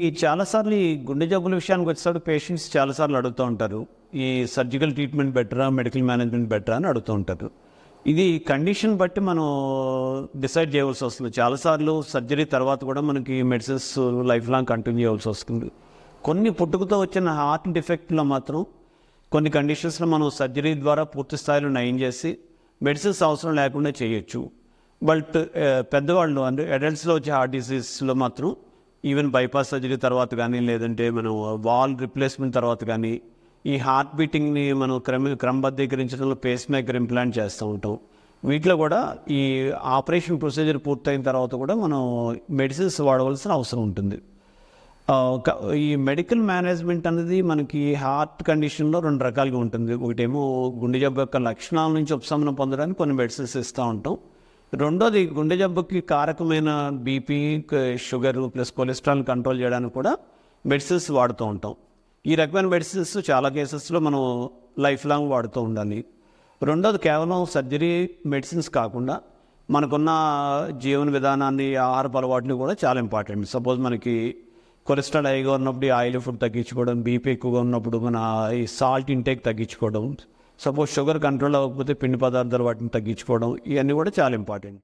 ఈ చాలాసార్లు ఈ గుండె జబ్బుల విషయానికి వచ్చేసరికి పేషెంట్స్ చాలాసార్లు అడుగుతూ ఉంటారు. ఈ సర్జికల్ ట్రీట్మెంట్ బెటరా, మెడికల్ మేనేజ్మెంట్ బెటరా అని అడుగుతూ ఉంటారు. ఇది కండిషన్ బట్టి మనం డిసైడ్ చేయవలసి వస్తుంది. చాలాసార్లు సర్జరీ తర్వాత కూడా మనకి మెడిసిన్స్ లైఫ్ లాంగ్ కంటిన్యూ చేయవలసి వస్తుంది. కొన్ని పుట్టుకతో వచ్చిన హార్ట్ డిఫెక్ట్లో మాత్రం కొన్ని కండిషన్స్లో మనం సర్జరీ ద్వారా పూర్తి స్థాయిలో నయం చేసి మెడిసిన్స్ అవసరం లేకుండా చేయొచ్చు. బట్ పెద్దవాళ్ళు అంటే అడల్ట్స్లో వచ్చే హార్ట్ డిసీజ్లో మాత్రం ఈవెన్ బైపాస్ సర్జరీ తర్వాత కానీ, లేదంటే మనం వాల్ రిప్లేస్మెంట్ తర్వాత కానీ, ఈ హార్ట్ బీటింగ్ని మనం క్రమబద్ధీకరించడంలో పేస్ మేకర్ ఇంప్లాంట్ చేస్తూ ఉంటాం. వీటిలో కూడా ఈ ఆపరేషన్ ప్రొసీజర్ పూర్తయిన తర్వాత కూడా మనం మెడిసిన్స్ వాడవలసిన అవసరం ఉంటుంది. ఈ మెడికల్ మేనేజ్మెంట్ అనేది మనకి హార్ట్ కండిషన్లో రెండు రకాలుగా ఉంటుంది. ఒకటేమో గుండె జబ్బు యొక్క లక్షణాల నుంచి ఉపశమనం పొందడానికి కొన్ని మెడిసిన్స్ ఇస్తూ ఉంటాం. రెండోది గుండె జబ్బుకి కారకమైన BP, sugar plus cholesterol control చేయడానికి కూడా మెడిసిన్స్ వాడుతూ ఉంటాం. ఈ రకమైన మెడిసిన్స్ చాలా కేసెస్లో మనం లైఫ్ లాంగ్ వాడుతూ ఉండాలి. రెండోది కేవలం సర్జరీ మెడిసిన్స్ కాకుండా మనకున్న జీవన విధానాన్ని, ఆహారపు అలవాట్లు కూడా చాలా ఇంపార్టెంట్. సపోజ్ మనకి కొలెస్ట్రాల్ హైగా ఉన్నప్పుడు ఈ ఆయిల్ ఫుడ్ తగ్గించుకోవడం, బీపీ ఎక్కువగా ఉన్నప్పుడు మన ఈ సాల్ట్ ఇంటేక్ తగ్గించుకోవడం, సపోజ్ షుగర్ కంట్రోల్ అవ్వకపోతే పిండి పదార్థాలు వాటిని తగ్గించుకోవడం, ఇవన్నీ కూడా చాలా ఇంపార్టెంట్.